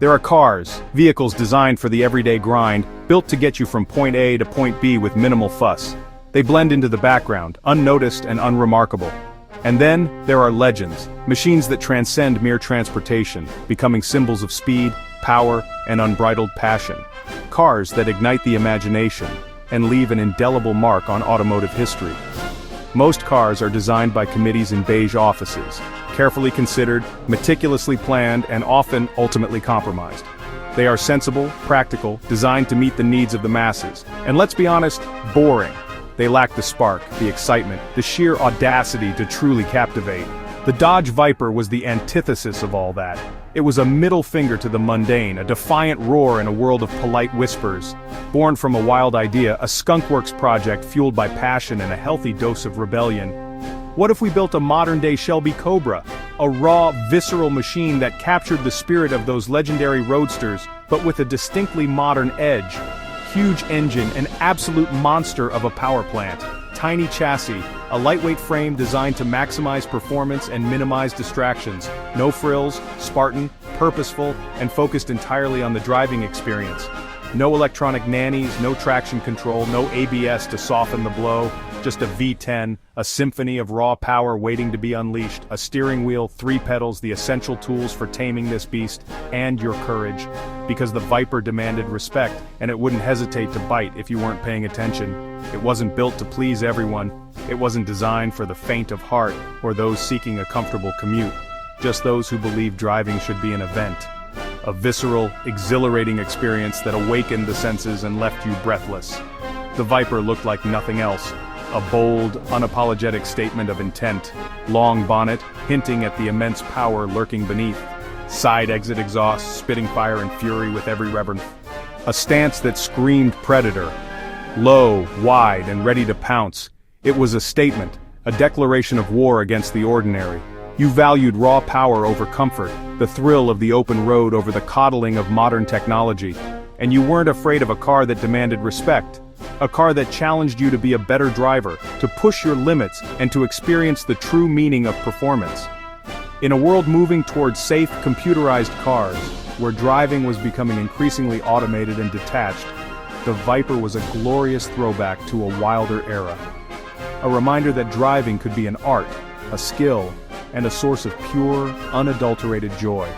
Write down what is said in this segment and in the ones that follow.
There are cars, vehicles designed for the everyday grind, built to get you from point A to point B with minimal fuss. They blend into the background, unnoticed and unremarkable. And then, there are legends, machines that transcend mere transportation, becoming symbols of speed, power, and unbridled passion. Cars that ignite the imagination, and leave an indelible mark on automotive history. Most cars are designed by committees in beige offices, carefully considered, meticulously planned, and often ultimately compromised. They are sensible, practical, designed to meet the needs of the masses, and let's be honest, boring. They lack the spark, the excitement, the sheer audacity to truly captivate. The Dodge Viper was the antithesis of all that. It was a middle finger to the mundane, a defiant roar in a world of polite whispers. Born from a wild idea, a skunkworks project fueled by passion and a healthy dose of rebellion. What if we built a modern-day Shelby Cobra? A raw, visceral machine that captured the spirit of those legendary roadsters, but with a distinctly modern edge. Huge engine, an absolute monster of a power plant. Tiny chassis, a lightweight frame designed to maximize performance and minimize distractions. No frills, Spartan, purposeful, and focused entirely on the driving experience. No electronic nannies, no traction control, no ABS to soften the blow. Just a V10, a symphony of raw power waiting to be unleashed, a steering wheel, 3 pedals, the essential tools for taming this beast, and your courage. Because the Viper demanded respect, and it wouldn't hesitate to bite if you weren't paying attention. It wasn't built to please everyone. It wasn't designed for the faint of heart, or those seeking a comfortable commute. Just those who believe driving should be an event. A visceral, exhilarating experience that awakened the senses and left you breathless. The Viper looked like nothing else. A bold, unapologetic statement of intent. Long bonnet, hinting at the immense power lurking beneath. Side exit exhaust, spitting fire and fury with every reverence. A stance that screamed predator. Low, wide, and ready to pounce. It was a statement, a declaration of war against the ordinary. You valued raw power over comfort, the thrill of the open road over the coddling of modern technology. And you weren't afraid of a car that demanded respect. A car that challenged you to be a better driver, to push your limits, and to experience the true meaning of performance. In a world moving towards safe, computerized cars, where driving was becoming increasingly automated and detached, the Viper was a glorious throwback to a wilder era. A reminder that driving could be an art, a skill, and a source of pure, unadulterated joy.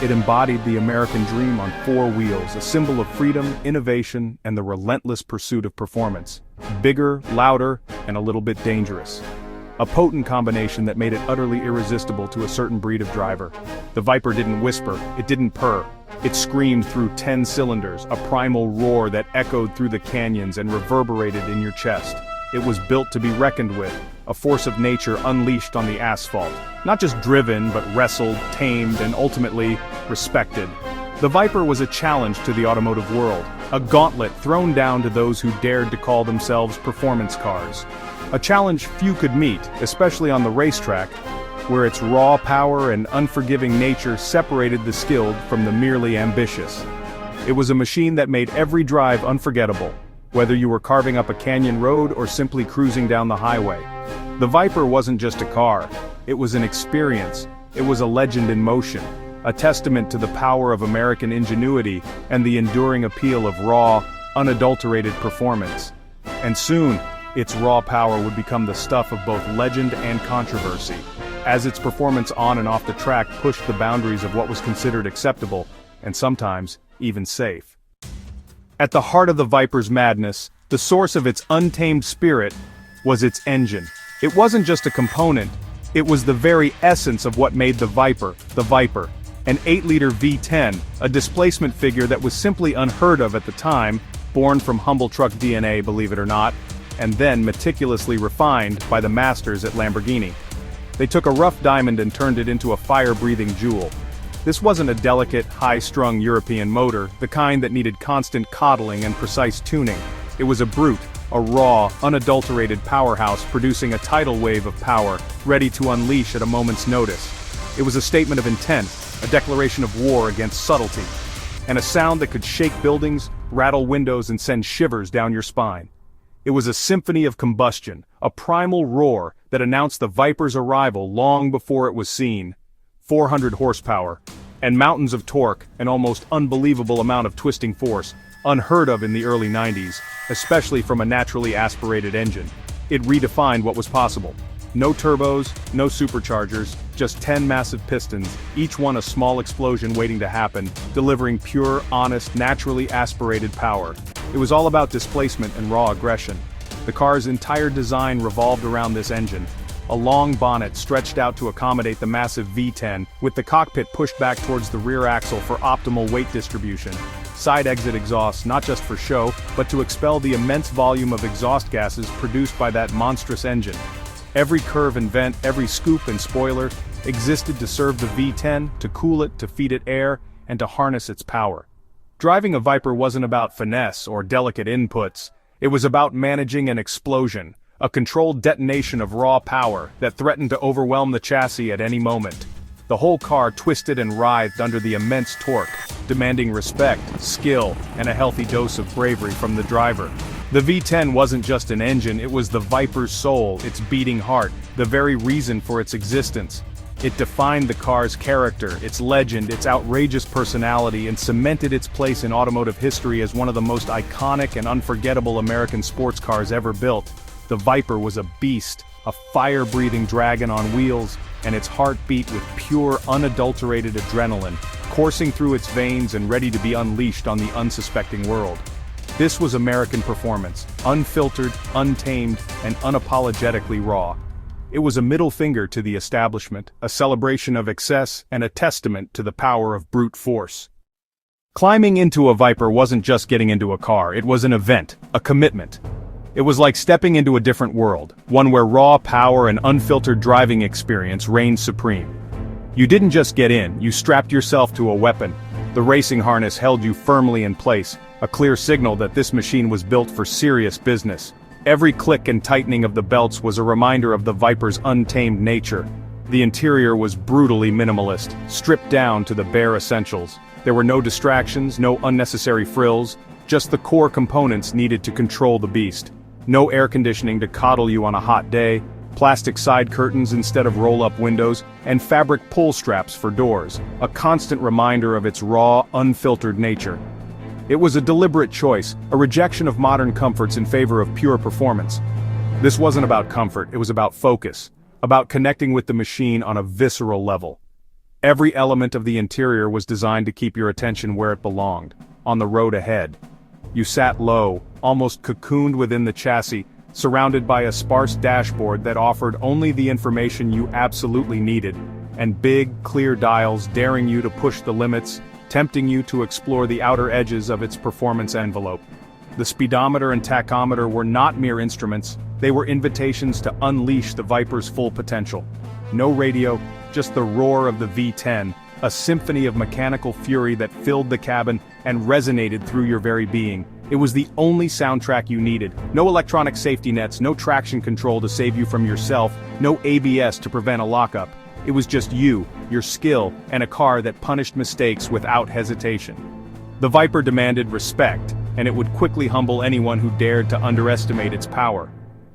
It embodied the American dream on 4 wheels, a symbol of freedom, innovation, and the relentless pursuit of performance. Bigger, louder, and a little bit dangerous. A potent combination that made it utterly irresistible to a certain breed of driver. The Viper didn't whisper, it didn't purr. It screamed through 10 cylinders, a primal roar that echoed through the canyons and reverberated in your chest. It was built to be reckoned with, a force of nature unleashed on the asphalt. Not just driven, but wrestled, tamed, and ultimately, respected. The Viper was a challenge to the automotive world, a gauntlet thrown down to those who dared to call themselves performance cars. A challenge few could meet, especially on the racetrack, where its raw power and unforgiving nature separated the skilled from the merely ambitious. It was a machine that made every drive unforgettable, whether you were carving up a canyon road or simply cruising down the highway. The Viper wasn't just a car, it was an experience, it was a legend in motion, a testament to the power of American ingenuity and the enduring appeal of raw, unadulterated performance. And soon, its raw power would become the stuff of both legend and controversy, as its performance on and off the track pushed the boundaries of what was considered acceptable, and sometimes, even safe. At the heart of the Viper's madness, the source of its untamed spirit, was its engine. It wasn't just a component, it was the very essence of what made the Viper, an 8-liter V10, a displacement figure that was simply unheard of at the time, born from humble truck DNA, believe it or not, and then meticulously refined by the masters at Lamborghini. They took a rough diamond and turned it into a fire-breathing jewel. This wasn't a delicate, high-strung European motor, the kind that needed constant coddling and precise tuning. It was a brute, a raw, unadulterated powerhouse producing a tidal wave of power, ready to unleash at a moment's notice. It was a statement of intent, a declaration of war against subtlety, and a sound that could shake buildings, rattle windows, and send shivers down your spine. It was a symphony of combustion, a primal roar that announced the Viper's arrival long before it was seen. 400 horsepower, and mountains of torque, an almost unbelievable amount of twisting force, unheard of in the early 90s, especially from a naturally aspirated engine. It redefined what was possible. No turbos, no superchargers, just 10 massive pistons, each one a small explosion waiting to happen, delivering pure, honest, naturally aspirated power. It was all about displacement and raw aggression. The car's entire design revolved around this engine. A long bonnet stretched out to accommodate the massive V10, with the cockpit pushed back towards the rear axle for optimal weight distribution. Side exit exhausts not just for show, but to expel the immense volume of exhaust gases produced by that monstrous engine. Every curve and vent, every scoop and spoiler, existed to serve the V10, to cool it, to feed it air, and to harness its power. Driving a Viper wasn't about finesse or delicate inputs. It was about managing an explosion, a controlled detonation of raw power that threatened to overwhelm the chassis at any moment. The whole car twisted and writhed under the immense torque, demanding respect, skill, and a healthy dose of bravery from the driver. The V10 wasn't just an engine, it was the Viper's soul, its beating heart, the very reason for its existence. It defined the car's character, its legend, its outrageous personality, and cemented its place in automotive history as one of the most iconic and unforgettable American sports cars ever built. The Viper was a beast, a fire-breathing dragon on wheels, and its heart beat with pure, unadulterated adrenaline, coursing through its veins and ready to be unleashed on the unsuspecting world. This was American performance, unfiltered, untamed, and unapologetically raw. It was a middle finger to the establishment, a celebration of excess, and a testament to the power of brute force. Climbing into a Viper wasn't just getting into a car, it was an event, a commitment. It was like stepping into a different world, one where raw power and unfiltered driving experience reigned supreme. You didn't just get in, you strapped yourself to a weapon. The racing harness held you firmly in place, a clear signal that this machine was built for serious business. Every click and tightening of the belts was a reminder of the Viper's untamed nature. The interior was brutally minimalist, stripped down to the bare essentials. There were no distractions, no unnecessary frills, just the core components needed to control the beast. No air conditioning to coddle you on a hot day, plastic side curtains instead of roll-up windows, and fabric pull straps for doors, a constant reminder of its raw, unfiltered nature. It was a deliberate choice, a rejection of modern comforts in favor of pure performance. This wasn't about comfort, it was about focus, about connecting with the machine on a visceral level. Every element of the interior was designed to keep your attention where it belonged, on the road ahead. You sat low, almost cocooned within the chassis, surrounded by a sparse dashboard that offered only the information you absolutely needed, and big, clear dials daring you to push the limits, tempting you to explore the outer edges of its performance envelope. The speedometer and tachometer were not mere instruments, they were invitations to unleash the Viper's full potential. No radio, just the roar of the V10, a symphony of mechanical fury that filled the cabin and resonated through your very being. It was the only soundtrack you needed. No electronic safety nets, no traction control to save you from yourself, no ABS to prevent a lockup. It was just you, your skill, and a car that punished mistakes without hesitation. The Viper demanded respect, and it would quickly humble anyone who dared to underestimate its power.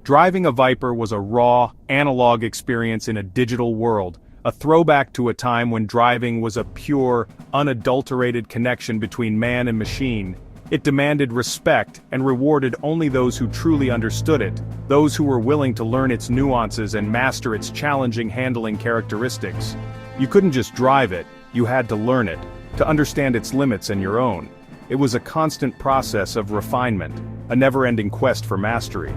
Driving a Viper was a raw, analog experience in a digital world, a throwback to a time when driving was a pure, unadulterated connection between man and machine. It demanded respect and rewarded only those who truly understood it, those who were willing to learn its nuances and master its challenging handling characteristics. You couldn't just drive it, you had to learn it, to understand its limits and your own. It was a constant process of refinement, a never-ending quest for mastery.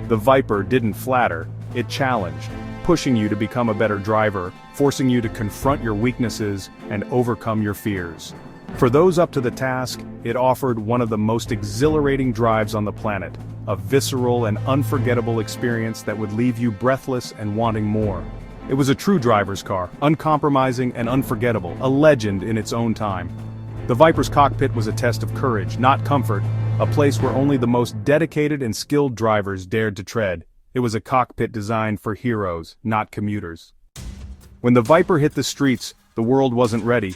The Viper didn't flatter, it challenged, pushing you to become a better driver, forcing you to confront your weaknesses and overcome your fears. For those up to the task, it offered one of the most exhilarating drives on the planet, a visceral and unforgettable experience that would leave you breathless and wanting more. It was a true driver's car, uncompromising and unforgettable, a legend in its own time. The Viper's cockpit was a test of courage, not comfort, a place where only the most dedicated and skilled drivers dared to tread. It was a cockpit designed for heroes, not commuters. When the Viper hit the streets, the world wasn't ready.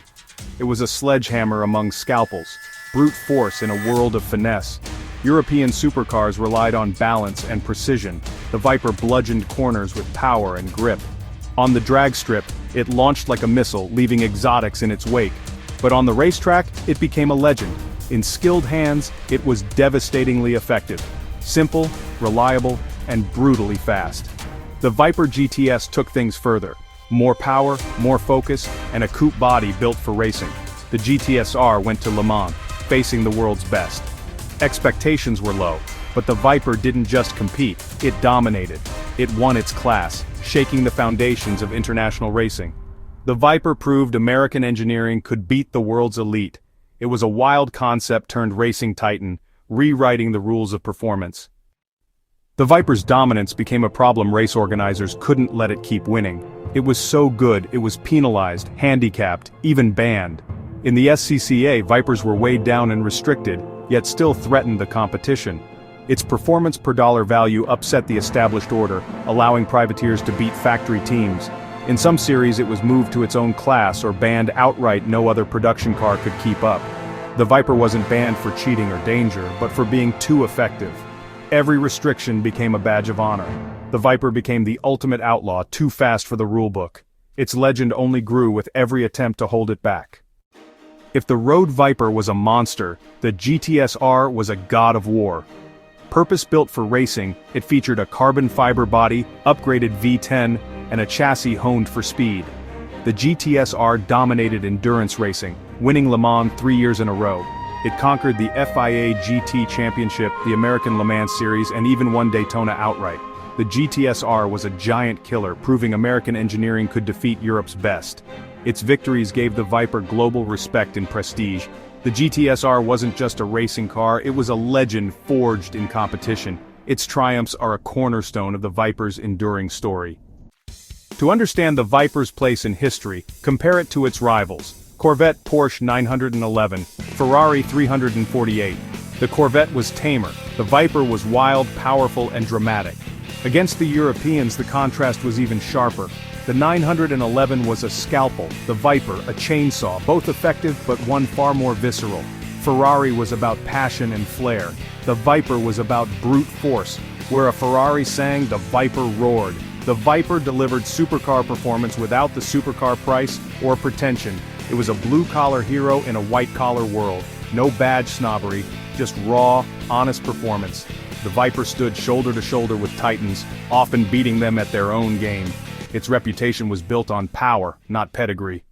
It was a sledgehammer among scalpels, brute force in a world of finesse. European supercars relied on balance and precision. The Viper bludgeoned corners with power and grip. On the drag strip, It launched like a missile, leaving exotics in its wake. But on the racetrack, it became a legend. In skilled hands, it was devastatingly effective. Simple, reliable, and brutally fast. The Viper GTS took things further. More power, more focus, and a coupe body built for racing. The GTS-R went to Le Mans, facing the world's best. Expectations were low, but the Viper didn't just compete, it dominated. It won its class, shaking the foundations of international racing. The Viper proved American engineering could beat the world's elite. It was a wild concept turned racing titan, rewriting the rules of performance. The Viper's dominance became a problem race organizers couldn't let it keep winning. It was so good, it was penalized, handicapped, even banned. In the SCCA, Vipers were weighed down and restricted, yet still threatened the competition. Its performance per dollar value upset the established order, allowing privateers to beat factory teams. In some series it was moved to its own class or banned outright. No other production car could keep up. The Viper wasn't banned for cheating or danger, but for being too effective. Every restriction became a badge of honor. The Viper became the ultimate outlaw, too fast for the rulebook. Its legend only grew with every attempt to hold it back. If the Road Viper was a monster, the GTS-R was a god of war. Purpose-built for racing, it featured a carbon fiber body, upgraded V10, and a chassis honed for speed. The GTS-R dominated endurance racing, winning Le Mans 3 years in a row. It conquered the FIA GT Championship, the American Le Mans Series, and even won Daytona outright. The GTS-R was a giant killer, proving American engineering could defeat Europe's best. Its victories gave the Viper global respect and prestige. The GTS-R wasn't just a racing car, it was a legend forged in competition. Its triumphs are a cornerstone of the Viper's enduring story. To understand the Viper's place in history, compare it to its rivals. Corvette, Porsche 911, Ferrari 348. The Corvette was tamer, the Viper was wild, powerful, and dramatic. Against the Europeans, the contrast was even sharper. The 911 was a scalpel, the Viper a chainsaw, both effective but one far more visceral. Ferrari was about passion and flair. The Viper was about brute force. Where a Ferrari sang, the Viper roared. The Viper delivered supercar performance without the supercar price or pretension. It was a blue-collar hero in a white-collar world. No badge snobbery, just raw, honest performance. The Viper stood shoulder to shoulder with titans, often beating them at their own game. Its reputation was built on power, not pedigree.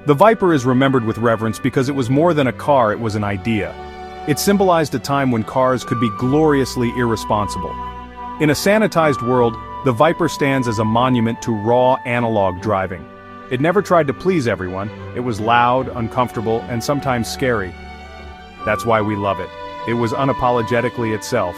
The Viper is remembered with reverence because it was more than a car, it was an idea. It symbolized a time when cars could be gloriously irresponsible. In a sanitized world, the Viper stands as a monument to raw analog driving. It never tried to please everyone. It was loud, uncomfortable, and sometimes scary. That's why we love it. It was unapologetically itself.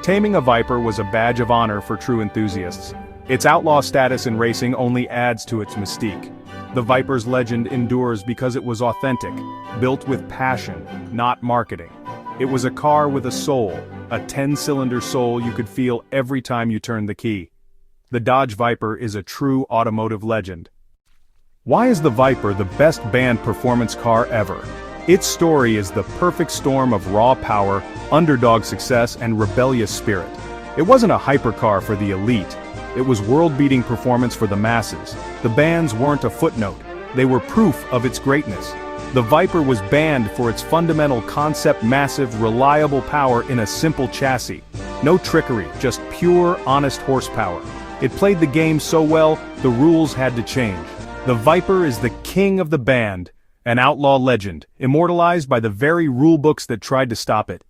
Taming a Viper was a badge of honor for true enthusiasts. Its outlaw status in racing only adds to its mystique. The Viper's legend endures because it was authentic, built with passion, not marketing. It was a car with a soul, a 10-cylinder soul you could feel every time you turned the key. The Dodge Viper is a true automotive legend. Why is the Viper the best banned performance car ever? Its story is the perfect storm of raw power, underdog success, and rebellious spirit. It wasn't a hypercar for the elite. It was world-beating performance for the masses. The bans weren't a footnote. They were proof of its greatness. The Viper was banned for its fundamental concept: massive, reliable power in a simple chassis. No trickery, just pure, honest horsepower. It played the game so well, the rules had to change. The Viper is the king of the band, an outlaw legend, immortalized by the very rulebooks that tried to stop it.